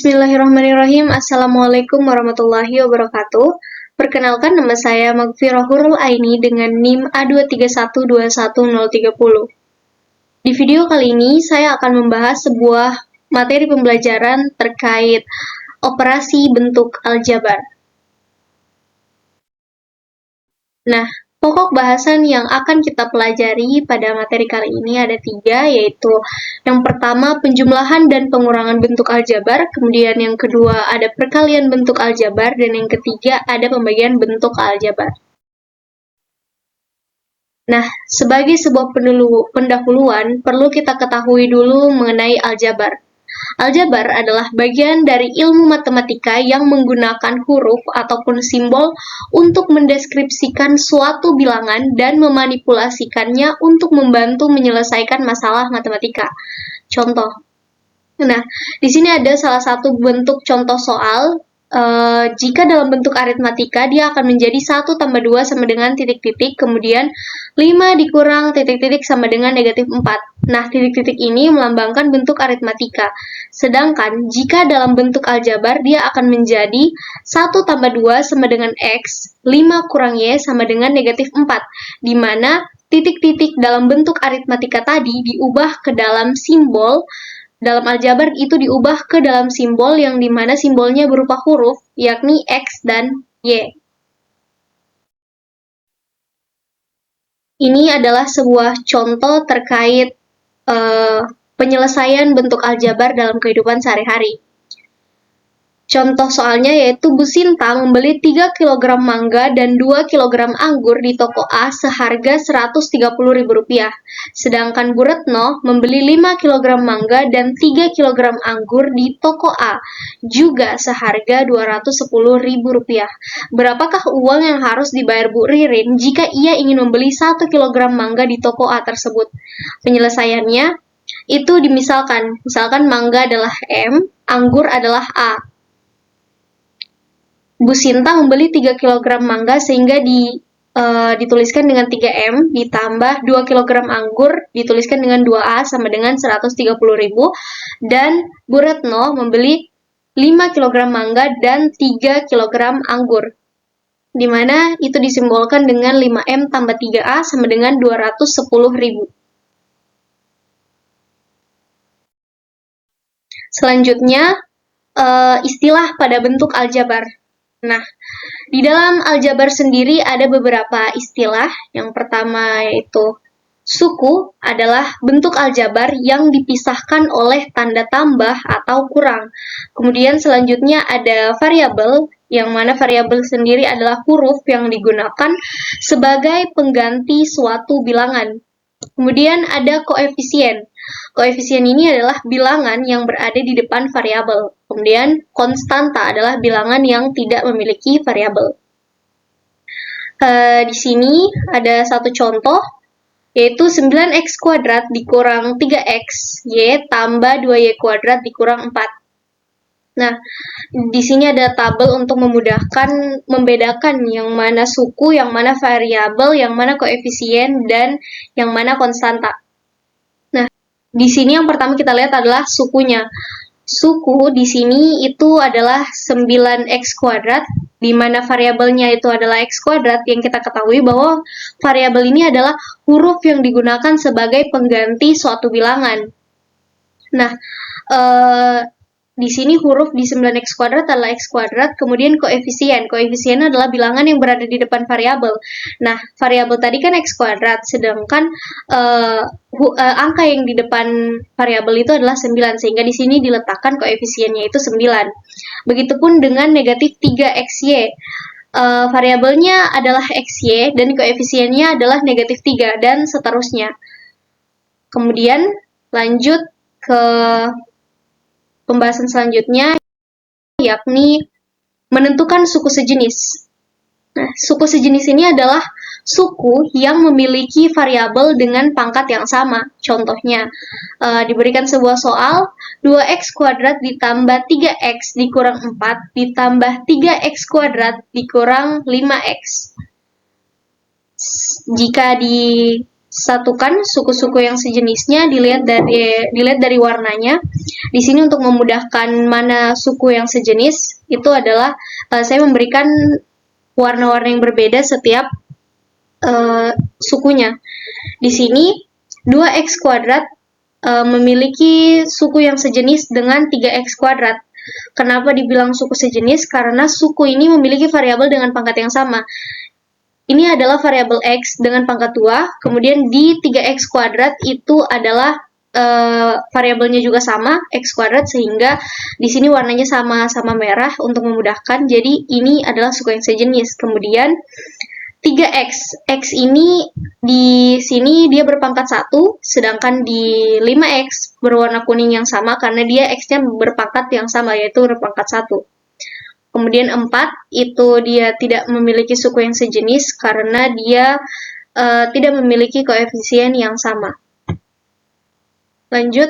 Bismillahirrahmanirrahim. Assalamualaikum warahmatullahi wabarakatuh. Perkenalkan, nama saya Magfirah Hurul Aini dengan NIM A231211030. Di video kali ini, saya akan membahas sebuah materi pembelajaran terkait operasi bentuk aljabar. Nah, pokok bahasan yang akan kita pelajari pada materi kali ini ada 3, yaitu yang pertama penjumlahan dan pengurangan bentuk aljabar, kemudian yang kedua ada perkalian bentuk aljabar, dan yang ketiga ada pembagian bentuk aljabar. Nah, sebagai sebuah pendahuluan, perlu kita ketahui dulu mengenai aljabar. Aljabar adalah bagian dari ilmu matematika yang menggunakan huruf ataupun simbol untuk mendeskripsikan suatu bilangan dan memanipulasikannya untuk membantu menyelesaikan masalah matematika. Contoh. Nah, di sini ada salah satu bentuk contoh soal. Jika dalam bentuk aritmatika, dia akan menjadi 1 tambah 2 sama dengan titik-titik, kemudian 5 dikurang titik-titik sama dengan negatif 4. Nah, titik-titik ini melambangkan bentuk aritmatika. Sedangkan, jika dalam bentuk aljabar, dia akan menjadi 1 tambah 2 sama dengan X, 5 kurang Y sama dengan negatif 4, di mana titik-titik dalam bentuk aritmatika tadi diubah ke dalam simbol. Dalam aljabar itu diubah ke dalam simbol yang dimana simbolnya berupa huruf, yakni X dan Y. Ini adalah sebuah contoh terkait penyelesaian bentuk aljabar dalam kehidupan sehari-hari. Contoh soalnya yaitu Bu Sinta membeli 3 kg mangga dan 2 kg anggur di toko A seharga Rp130.000. Sedangkan Bu Retno membeli 5 kg mangga dan 3 kg anggur di toko A juga seharga Rp210.000. Berapakah uang yang harus dibayar Bu Ririn jika ia ingin membeli 1 kg mangga di toko A tersebut? Penyelesaiannya itu misalkan mangga adalah M, anggur adalah A. Bu Sinta membeli 3 kg mangga sehingga dituliskan dengan 3M, ditambah 2 kg anggur dituliskan dengan 2A sama dengan Rp130.000, dan Bu Retno membeli 5 kg mangga dan 3 kg anggur, di mana itu disimbolkan dengan 5M tambah 3A sama dengan Rp210.000. Selanjutnya, istilah pada bentuk aljabar. Nah, di dalam aljabar sendiri ada beberapa istilah. Yang pertama yaitu suku adalah bentuk aljabar yang dipisahkan oleh tanda tambah atau kurang. Kemudian selanjutnya ada variabel, yang mana variabel sendiri adalah huruf yang digunakan sebagai pengganti suatu bilangan. Kemudian ada koefisien. Koefisien ini adalah bilangan yang berada di depan variabel. Kemudian konstanta adalah bilangan yang tidak memiliki variabel. Di sini ada satu contoh, yaitu 9x kuadrat dikurang 3x y tambah 2y kuadrat dikurang 4. Nah, di sini ada tabel untuk memudahkan membedakan yang mana suku, yang mana variabel, yang mana koefisien, dan yang mana konstanta. Nah, di sini yang pertama kita lihat adalah sukunya. Suku di sini itu adalah 9x kuadrat, di mana variabelnya itu adalah x kuadrat, yang kita ketahui bahwa variabel ini adalah huruf yang digunakan sebagai pengganti suatu bilangan. Nah, di sini huruf di 9x kuadrat adalah x kuadrat, kemudian koefisien. Koefisien adalah bilangan yang berada di depan variabel. Nah, variabel tadi kan x kuadrat, sedangkan angka yang di depan variabel itu adalah 9, sehingga di sini diletakkan koefisiennya itu 9. Begitupun dengan negatif 3xy. Variabelnya adalah xy dan koefisiennya adalah negatif 3, dan seterusnya. Kemudian lanjut ke pembahasan selanjutnya, yakni menentukan suku sejenis. Nah, suku sejenis ini adalah suku yang memiliki variabel dengan pangkat yang sama. Contohnya, diberikan sebuah soal, 2x kuadrat ditambah 3x dikurang 4 ditambah 3x kuadrat dikurang 5x. Jika disatukan suku-suku yang sejenisnya, dilihat dari warnanya. Di sini untuk memudahkan mana suku yang sejenis, itu adalah saya memberikan warna-warna yang berbeda setiap sukunya. Di sini 2x kuadrat memiliki suku yang sejenis dengan 3x kuadrat. Kenapa dibilang suku sejenis? Karena suku ini memiliki variabel dengan pangkat yang sama. Ini adalah variabel x dengan pangkat 2, kemudian di 3x kuadrat itu adalah variabelnya juga sama, x kuadrat, sehingga di sini warnanya sama-sama merah untuk memudahkan. Jadi ini adalah suku yang sejenis. Kemudian 3x, x ini di sini dia berpangkat 1, sedangkan di 5x berwarna kuning yang sama karena dia x-nya berpangkat yang sama, yaitu berpangkat 1. Kemudian 4 itu dia tidak memiliki suku yang sejenis karena dia tidak memiliki koefisien yang sama. Lanjut,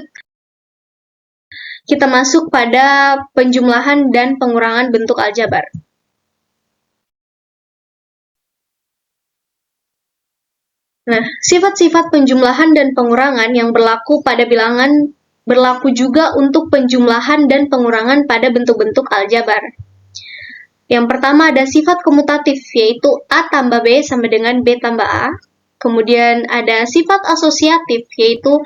kita masuk pada penjumlahan dan pengurangan bentuk aljabar. Nah, sifat-sifat penjumlahan dan pengurangan yang berlaku pada bilangan berlaku juga untuk penjumlahan dan pengurangan pada bentuk-bentuk aljabar. Yang pertama ada sifat komutatif, yaitu A tambah B sama dengan B tambah A. Kemudian ada sifat asosiatif, yaitu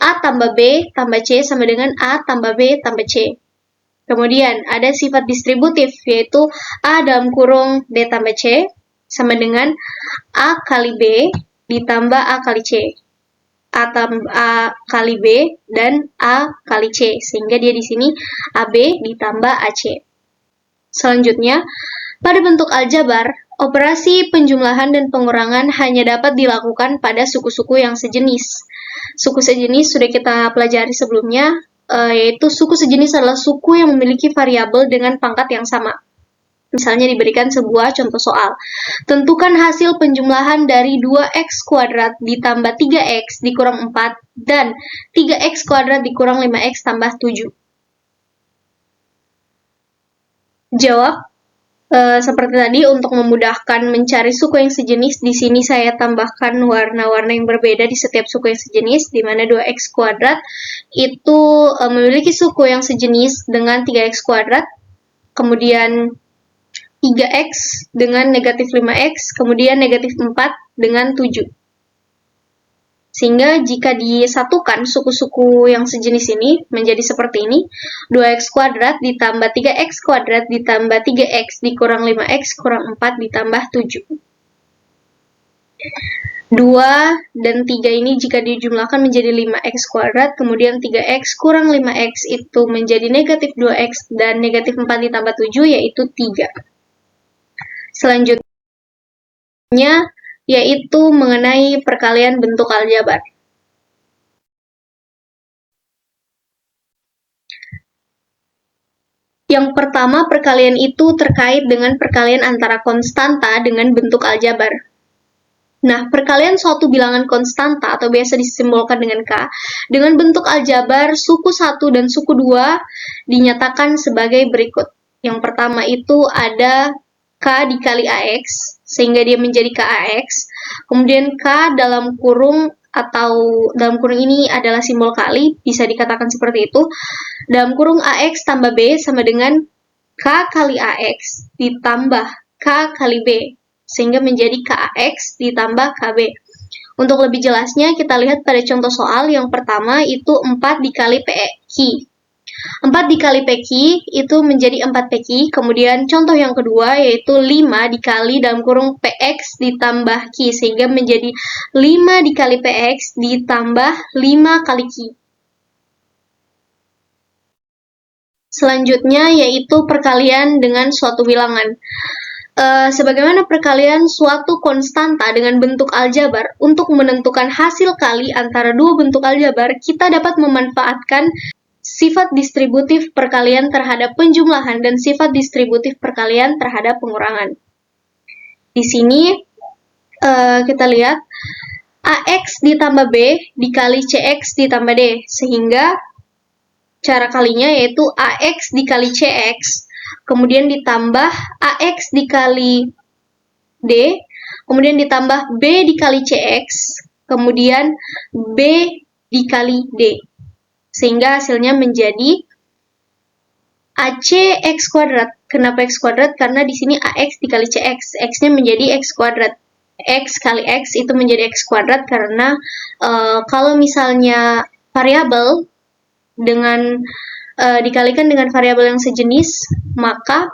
A tambah B tambah C sama dengan A tambah B tambah C. Kemudian ada sifat distributif, yaitu A dalam kurung B tambah C sama dengan A kali B ditambah A kali C. A tambah A kali B dan A kali C, sehingga dia di sini AB ditambah AC. Selanjutnya, pada bentuk aljabar, operasi penjumlahan dan pengurangan hanya dapat dilakukan pada suku-suku yang sejenis. Suku sejenis sudah kita pelajari sebelumnya, yaitu suku sejenis adalah suku yang memiliki variabel dengan pangkat yang sama. Misalnya diberikan sebuah contoh soal. Tentukan hasil penjumlahan dari 2x kuadrat ditambah 3x dikurang 4 dan 3x kuadrat dikurang 5x tambah 7. Jawab seperti tadi. Untuk memudahkan mencari suku yang sejenis, di sini saya tambahkan warna-warna yang berbeda di setiap suku yang sejenis, di mana 2x kuadrat itu memiliki suku yang sejenis dengan 3x kuadrat, kemudian 3x dengan negatif 5x, kemudian negatif 4 dengan 7. Sehingga jika disatukan suku-suku yang sejenis ini menjadi seperti ini, 2x kuadrat ditambah 3x kuadrat ditambah 3x dikurang 5x kurang 4 ditambah 7. 2 dan 3 ini jika dijumlahkan menjadi 5x kuadrat, kemudian 3x kurang 5x itu menjadi negatif 2x, dan negatif 4 ditambah 7 yaitu 3. Selanjutnya, yaitu mengenai perkalian bentuk aljabar. Yang pertama, perkalian itu terkait dengan perkalian antara konstanta dengan bentuk aljabar. Nah, perkalian suatu bilangan konstanta atau biasa disimbolkan dengan K dengan bentuk aljabar suku 1 dan suku 2 dinyatakan sebagai berikut. Yang pertama itu ada K dikali AX, sehingga dia menjadi KAX. Kemudian K dalam kurung atau dalam kurung ini adalah simbol kali, bisa dikatakan seperti itu. Dalam kurung AX tambah B sama dengan K kali AX ditambah K kali B, sehingga menjadi KAX ditambah KB. Untuk lebih jelasnya, kita lihat pada contoh soal yang pertama itu 4 dikali PQ. 4 dikali PQ itu menjadi 4 PQ, kemudian contoh yang kedua yaitu 5 dikali dalam kurung PX ditambah Q, sehingga menjadi 5 dikali PX ditambah 5 kali Q. Selanjutnya yaitu perkalian dengan suatu bilangan. Sebagaimana perkalian suatu konstanta dengan bentuk aljabar, untuk menentukan hasil kali antara dua bentuk aljabar, kita dapat memanfaatkan sifat distributif perkalian terhadap penjumlahan dan sifat distributif perkalian terhadap pengurangan. Di sini kita lihat AX ditambah B dikali CX ditambah D, sehingga cara kalinya yaitu AX dikali CX, kemudian ditambah AX dikali D, kemudian ditambah B dikali CX, kemudian B dikali D. sehingga hasilnya menjadi AC X kuadrat. Kenapa X kuadrat? Karena di sini AX dikali CX, X-nya menjadi X kuadrat. X kali X itu menjadi X kuadrat karena kalau misalnya variabel dengan dikalikan dengan variabel yang sejenis, maka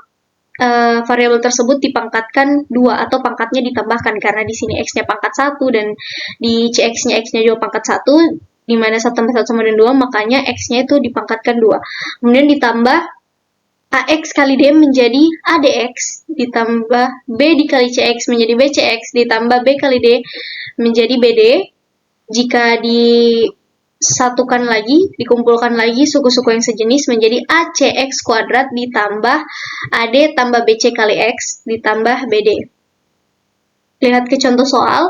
variabel tersebut dipangkatkan 2 atau pangkatnya ditambahkan karena di sini X-nya pangkat 1 dan di CX-nya X-nya juga pangkat 1, di mana 1 tambah 1 sama dengan 2, makanya X-nya itu dipangkatkan 2. Kemudian ditambah AX kali D menjadi ADX, ditambah B dikali CX menjadi BCX, ditambah B kali D menjadi BD. Jika disatukan lagi, dikumpulkan lagi suku-suku yang sejenis menjadi ACX kuadrat ditambah AD tambah BC kali X ditambah BD. Lihat ke contoh soal,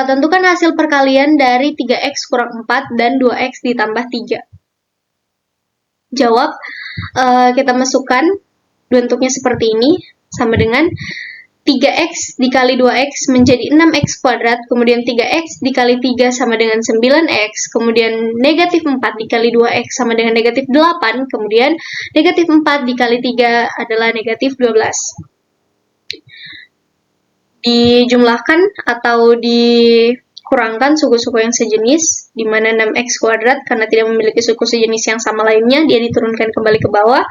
tentukan hasil perkalian dari 3X kurang 4 dan 2X ditambah 3. Jawab, kita masukkan bentuknya seperti ini, sama dengan 3X dikali 2X menjadi 6X kuadrat, kemudian 3X dikali 3 sama dengan 9X, kemudian negatif 4 dikali 2X sama dengan negatif 8, kemudian negatif 4 dikali 3 adalah negatif 12. Dijumlahkan atau dikurangkan suku-suku yang sejenis, di mana 6X kuadrat karena tidak memiliki suku sejenis yang sama lainnya, dia diturunkan kembali ke bawah.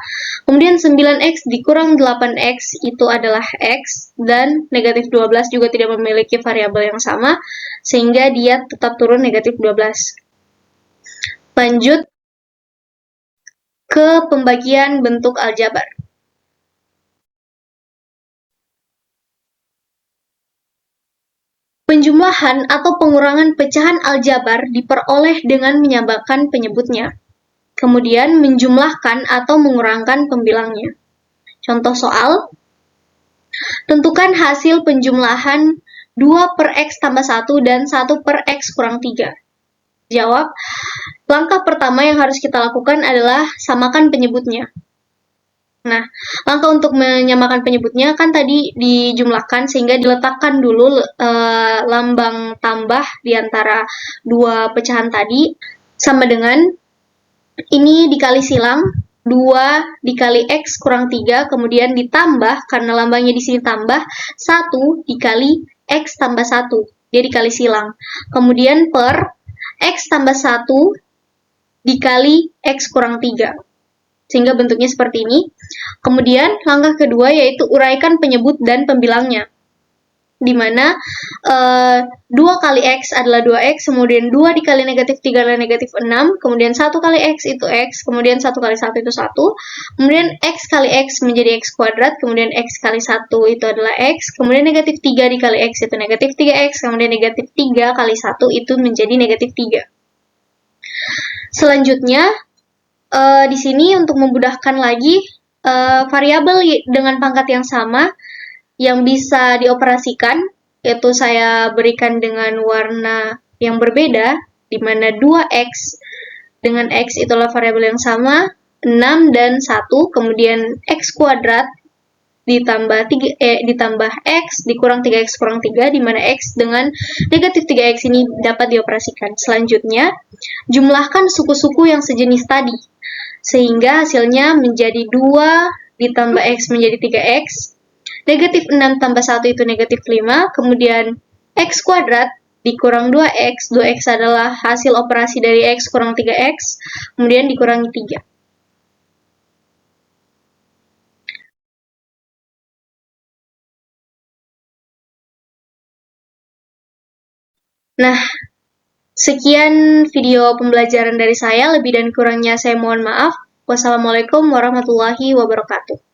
Kemudian 9X dikurang 8X itu adalah X, dan negatif 12 juga tidak memiliki variabel yang sama, sehingga dia tetap turun negatif 12. Lanjut ke pembagian bentuk aljabar. Penjumlahan atau pengurangan pecahan aljabar diperoleh dengan menyamakan penyebutnya. Kemudian menjumlahkan atau mengurangkan pembilangnya. Contoh soal, tentukan hasil penjumlahan 2 per X tambah 1 dan 1 per X kurang 3. Jawab, langkah pertama yang harus kita lakukan adalah samakan penyebutnya. Nah, langkah untuk menyamakan penyebutnya kan tadi dijumlahkan sehingga diletakkan dulu lambang tambah di antara dua pecahan tadi sama dengan ini dikali silang 2 dikali X kurang 3, kemudian ditambah karena lambangnya di sini tambah 1 dikali X tambah 1, dia dikali silang. Kemudian per X tambah 1 dikali X kurang 3. Sehingga bentuknya seperti ini. Kemudian langkah kedua yaitu uraikan penyebut dan pembilangnya, di mana 2 kali X adalah 2X, kemudian 2 dikali negatif 3 adalah negatif 6, kemudian 1 kali X itu X, kemudian 1 kali 1 itu 1, kemudian X kali X menjadi X kuadrat, kemudian X kali 1 itu adalah X, kemudian negatif 3 dikali X itu negatif 3X, kemudian negatif 3 kali 1 itu menjadi negatif 3. Selanjutnya, di sini untuk memudahkan lagi, variabel dengan pangkat yang sama yang bisa dioperasikan, yaitu saya berikan dengan warna yang berbeda, di mana 2X dengan X itulah variabel yang sama, 6 dan 1, kemudian X kuadrat ditambah X dikurang 3X kurang 3, di mana X dengan negatif 3X ini dapat dioperasikan. Selanjutnya, jumlahkan suku-suku yang sejenis tadi, sehingga hasilnya menjadi 2 ditambah X menjadi 3X, negatif 6 tambah 1 itu negatif 5, kemudian X kuadrat dikurang 2X, 2X adalah hasil operasi dari X kurang 3X, kemudian dikurangi 3. Nah, sekian video pembelajaran dari saya, lebih dan kurangnya saya mohon maaf. Wassalamualaikum warahmatullahi wabarakatuh.